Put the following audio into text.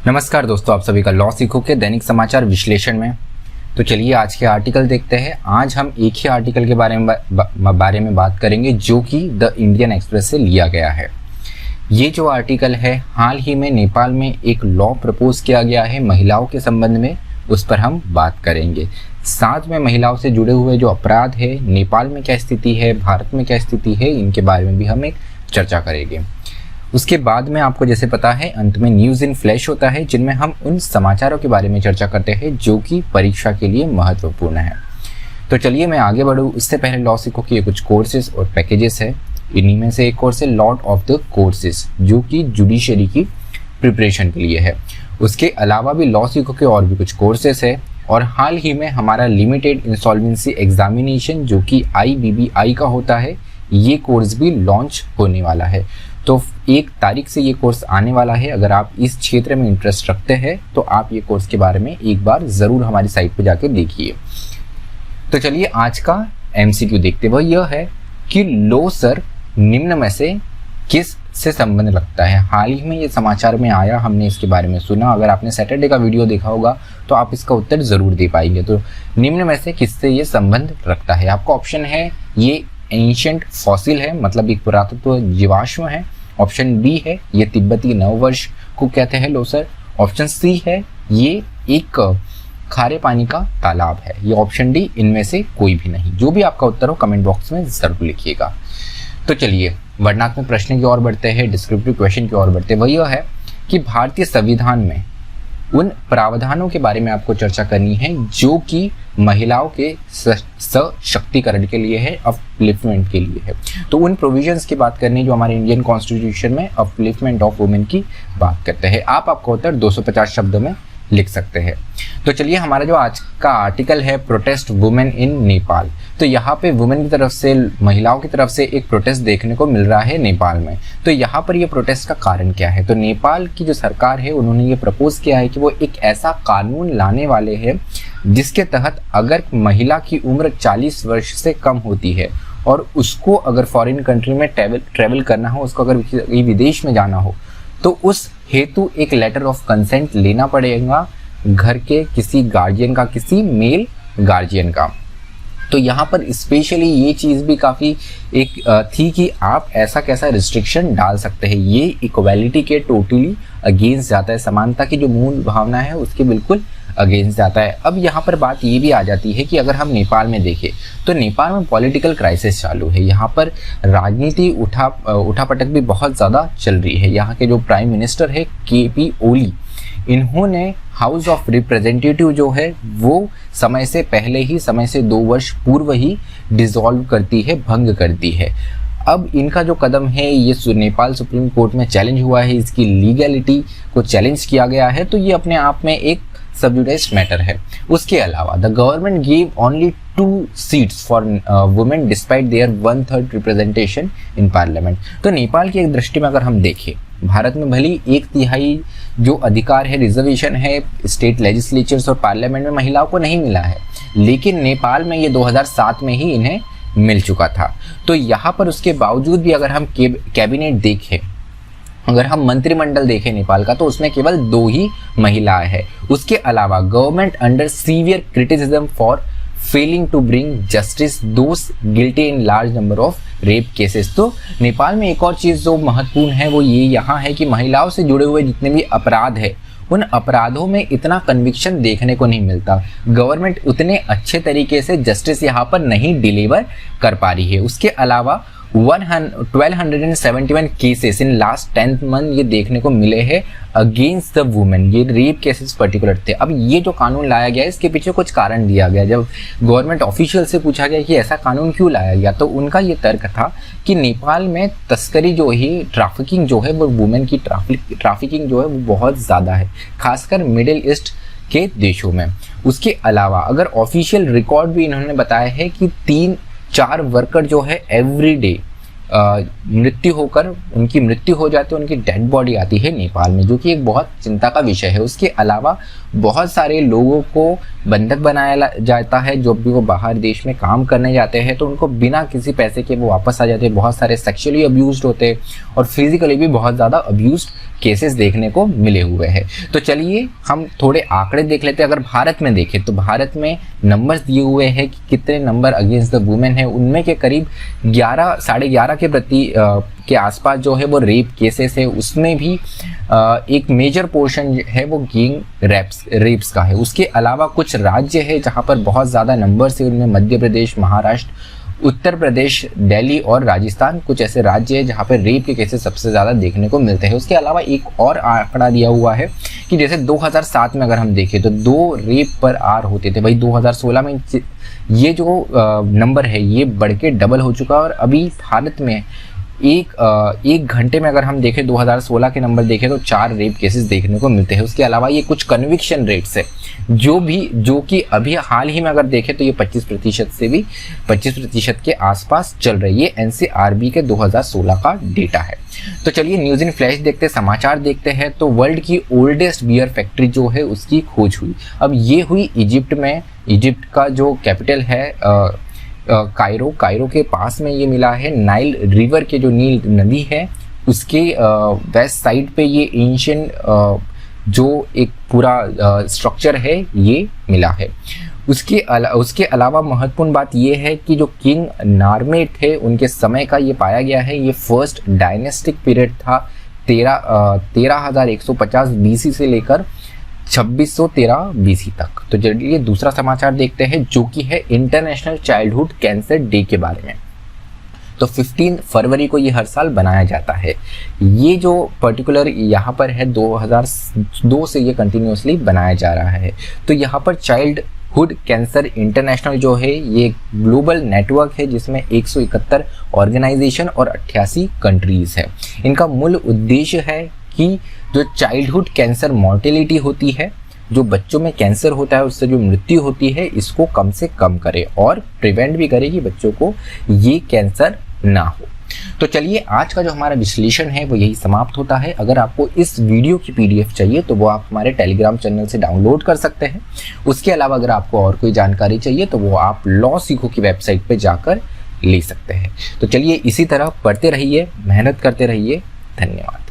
नमस्कार दोस्तों, आप सभी का लॉ सीखो के दैनिक समाचार विश्लेषण में। तो चलिए आज के आर्टिकल देखते हैं। आज हम एक ही आर्टिकल के बारे में बात करेंगे जो कि द इंडियन एक्सप्रेस से लिया गया है। ये जो आर्टिकल है, हाल ही में नेपाल में एक लॉ प्रपोज किया गया है महिलाओं के संबंध में, उस पर हम बात करेंगे। साथ में महिलाओं से जुड़े हुए जो अपराध है, नेपाल में क्या स्थिति है, भारत में क्या स्थिति है, इनके बारे में भी हम एक चर्चा करेंगे। उसके बाद में आपको जैसे पता है, अंत में न्यूज़ इन फ्लैश होता है, जिनमें हम उन समाचारों के बारे में चर्चा करते हैं जो कि परीक्षा के लिए महत्वपूर्ण है। तो चलिए मैं आगे बढ़ूँ। इससे पहले लॉ सीखो कि ये कुछ कोर्सेज और पैकेजेस है। इन्हीं में से एक कोर्स है लॉ ऑफ द कोर्सेज, जो कि जुडिशरी की प्रिपरेशन के लिए है। उसके अलावा भी लॉ सीखो के और भी कुछ कोर्सेज है। और हाल ही में हमारा लिमिटेड इंसॉल्वेंसी एग्जामिनेशन जो कि IBBI का होता है, ये कोर्स भी लॉन्च होने वाला है। तो 1 तारीख से ये कोर्स आने वाला है। अगर आप इस क्षेत्र में इंटरेस्ट रखते हैं तो आप ये कोर्स के बारे में एक बार ज़रूर हमारी साइट पर जाकर देखिए। तो चलिए आज का MCQ देखते हुए यह है कि लो सर निम्न में से किस से संबंध रखता है। हाल ही में ये समाचार में आया, हमने इसके बारे में सुना। अगर आपने सैटरडे का वीडियो देखा होगा तो आप इसका उत्तर ज़रूर दे पाएंगे। तो निम्न में से किससे ये संबंध रखता है। आपका ऑप्शन है ये एंशिएंट फॉसिल है, मतलब एक पुरातत्व जीवाश्म है। ऑप्शन बी है ये तिब्बती नववर्ष को कहते हैं लोसर। ऑप्शन सी है ये एक खारे पानी का तालाब है। ये ऑप्शन डी, इनमें से कोई भी नहीं। जो भी आपका उत्तर हो कमेंट बॉक्स में जरूर लिखिएगा। तो चलिए वर्णनात्मक प्रश्न की ओर बढ़ते हैं, डिस्क्रिप्टिव क्वेश्चन की ओर बढ़ते हैं। वह यह है कि भारतीय संविधान में उन प्रावधानों के बारे में आपको चर्चा करनी है जो कि महिलाओं के सशक्तिकरण के लिए है, अपलिफ्टमेंट के लिए है। तो उन प्रोविजंस की बात करनी जो हमारे इंडियन कॉन्स्टिट्यूशन में अपलिफ्टमेंट ऑफ वुमेन की बात करते हैं। आप आपका उत्तर 250 शब्दों में लिख सकते हैं। तो चलिए हमारा जो आज का आर्टिकल है प्रोटेस्ट वुमेन इन नेपाल, तो यहाँ पे वुमेन की तरफ से, महिलाओं की तरफ से एक प्रोटेस्ट देखने को मिल रहा है नेपाल में। तो यहाँ पर ये प्रोटेस्ट का कारण क्या है। तो नेपाल की जो सरकार है उन्होंने ये प्रपोज किया है कि वो एक ऐसा कानून लाने वाले हैं जिसके तहत अगर महिला की उम्र 40 वर्ष से कम होती है और उसको अगर फॉरेन कंट्री में ट्रैवल करना हो, उसको अगर विदेश में जाना हो, तो उस हेतु एक लेटर ऑफ कंसेंट लेना पड़ेगा घर के किसी गार्जियन का, किसी मेल गार्जियन का। तो यहाँ पर स्पेशली ये चीज़ भी काफ़ी एक थी कि आप ऐसा कैसा रिस्ट्रिक्शन डाल सकते हैं। ये इक्वालिटी के टोटली अगेंस्ट जाता है, समानता की जो मूल भावना है उसके बिल्कुल अगेंस्ट जाता है। अब यहाँ पर बात ये भी आ जाती है कि अगर हम नेपाल में देखें तो नेपाल में पॉलिटिकल क्राइसिस चालू है। यहाँ पर राजनीति उठापटक भी बहुत ज़्यादा चल रही है। यहाँ के जो प्राइम मिनिस्टर है KP ओली, इन्होंने हाउस ऑफ रिप्रेजेंटेटिव जो है वो समय से पहले ही, समय से 2 वर्ष पूर्व ही डिसॉल्व करती है, भंग करती है। अब इनका जो कदम है ये नेपाल सुप्रीम कोर्ट में चैलेंज हुआ है, इसकी लीगैलिटी को चैलेंज किया गया है। तो ये अपने आप में एक सब जुडिस मैटर है। उसके अलावा the government give only 2 seats for women despite there 1/3 representation in parliament. तो नेपाल की एक दृष्टि में अगर हम देखें, भारत में भली 1/3 जो अधिकार है, रिजर्वेशन है स्टेट लेजिस्लेचर्स और पार्लियामेंट में महिलाओं को नहीं मिला है, लेकिन नेपाल में ये 2007 में ही इन्हें मिल चुका था। तो यहाँ पर उसके बावजूद भी अगर हम कैबिनेट देखें, अगर हम मंत्रिमंडल देखें नेपाल का, तो उसमें केवल 2 ही महिलाएं हैं। उसके अलावा government under severe criticism for failing to bring justice those guilty in large number of rape cases. तो नेपाल में एक और चीज़ जो महत्वपूर्ण है वो ये यहाँ है कि महिलाओं से जुड़े हुए जितने भी अपराध है, उन अपराधों में इतना कन्विक्शन देखने को नहीं मिलता। गवर्नमेंट उतने अच्छे तरीके से जस्टिस यहाँ पर नहीं डिलीवर कर पा रही है। उसके अलावा 1271 केसेस इन लास्ट 10 मंथ ये देखने को मिले हैं अगेंस्ट द वुमेन। ये रेप केसेस पर्टिकुलर थे। अब ये जो कानून लाया गया इसके पीछे कुछ कारण दिया गया। जब गवर्नमेंट ऑफिशियल से पूछा गया कि ऐसा कानून क्यों लाया गया, तो उनका ये तर्क था कि नेपाल में तस्करी जो है, ट्रैफिकिंग जो है, वो वुमेन की ट्रैफिकिंग जो है वो बहुत ज़्यादा है, खासकर मिडिल ईस्ट के देशों में। उसके अलावा अगर ऑफिशियल रिकॉर्ड भी इन्होंने बताया है कि 3-4 वर्कर जो है एवरी डे मृत्यु होकर उनकी मृत्यु हो जाती है, उनकी डेड बॉडी आती है नेपाल में, जो कि एक बहुत चिंता का विषय है। उसके अलावा बहुत सारे लोगों को बंधक बनाया जाता है, जो भी वो बाहर देश में काम करने जाते हैं तो उनको बिना किसी पैसे के वो वापस आ जाते हैं। बहुत सारे सेक्सुअली अब्यूज्ड होते हैं और फिजिकली भी बहुत ज़्यादा अब्यूज्ड केसेस देखने को मिले हुए हैं। तो चलिए हम थोड़े आंकड़े देख लेते हैं। अगर भारत में देखें तो भारत में नंबर्स दिए हुए हैं कि कितने नंबर अगेंस्ट द वुमेन है। उनमें के करीब 11-11.5 के प्रति के आसपास जो है वो रेप केसेस है। उसमें भी एक मेजर पोर्शन है वो गैंग रेप्स का है। उसके अलावा कुछ राज्य है जहाँ पर बहुत ज़्यादा नंबर्स है, उनमें मध्य प्रदेश, महाराष्ट्र, उत्तर प्रदेश, दिल्ली और राजस्थान कुछ ऐसे राज्य हैं जहाँ पर रेप के केसेस सबसे ज़्यादा देखने को मिलते हैं। उसके अलावा एक और आंकड़ा दिया हुआ है कि जैसे 2007 में अगर हम देखें तो 2 रेप पर आर होते थे। भाई 2016 में ये जो नंबर है ये बढ़ के डबल हो चुका है और अभी भारत में एक घंटे में अगर हम देखें 2016 के नंबर देखें तो 4 रेप केसेस देखने को मिलते हैं। उसके अलावा ये कुछ कन्विक्शन रेट्स है जो कि अभी हाल ही में अगर देखें तो ये 25% से भी 25% के आसपास चल रही है। एनसीआरबी के 2016 का डेटा है। तो चलिए न्यूज़ इन फ्लैश देखते हैं, समाचार देखते हैं। तो वर्ल्ड की ओल्डेस्ट बियर फैक्ट्री जो है उसकी खोज हुई। अब ये हुई इजिप्ट में। इजिप्ट का जो कैपिटल है कायरो के पास में ये मिला है। नाइल रिवर के जो नील नदी है उसके वेस्ट साइड पे ये एंशियंट जो एक पूरा स्ट्रक्चर है ये मिला है। उसके अलावा महत्वपूर्ण बात ये है कि जो किंग नार्मे थे उनके समय का ये पाया गया है। ये फर्स्ट डायनेस्टिक पीरियड था 13,150 BC से लेकर 2613 BC तक। तो चलिए दूसरा समाचार देखते हैं जो कि है इंटरनेशनल चाइल्डहुड कैंसर डे के बारे में। तो 15 फरवरी को ये हर साल बनाया जाता है। ये जो पर्टिकुलर यहाँ पर है 2002 से ये कंटिन्यूसली बनाया जा रहा है। तो यहाँ पर चाइल्डहुड कैंसर इंटरनेशनल जो है ये ग्लोबल नेटवर्क है जिसमें 171 ऑर्गेनाइजेशन और 88 कंट्रीज है। इनका मूल उद्देश्य है कि जो चाइल्डहुड कैंसर मॉर्टेलिटी होती है, जो बच्चों में कैंसर होता है उससे जो मृत्यु होती है, इसको कम से कम करे और प्रिवेंट भी करे कि बच्चों को ये कैंसर ना हो। तो चलिए आज का जो हमारा विश्लेषण है वो यही समाप्त होता है। अगर आपको इस वीडियो की PDF चाहिए तो वो आप हमारे टेलीग्राम चैनल से डाउनलोड कर सकते हैं। उसके अलावा अगर आपको और कोई जानकारी चाहिए तो वो आप लॉ सीखो की वेबसाइट पर जाकर ले सकते हैं। तो चलिए इसी तरह पढ़ते रहिए, मेहनत करते रहिए। धन्यवाद।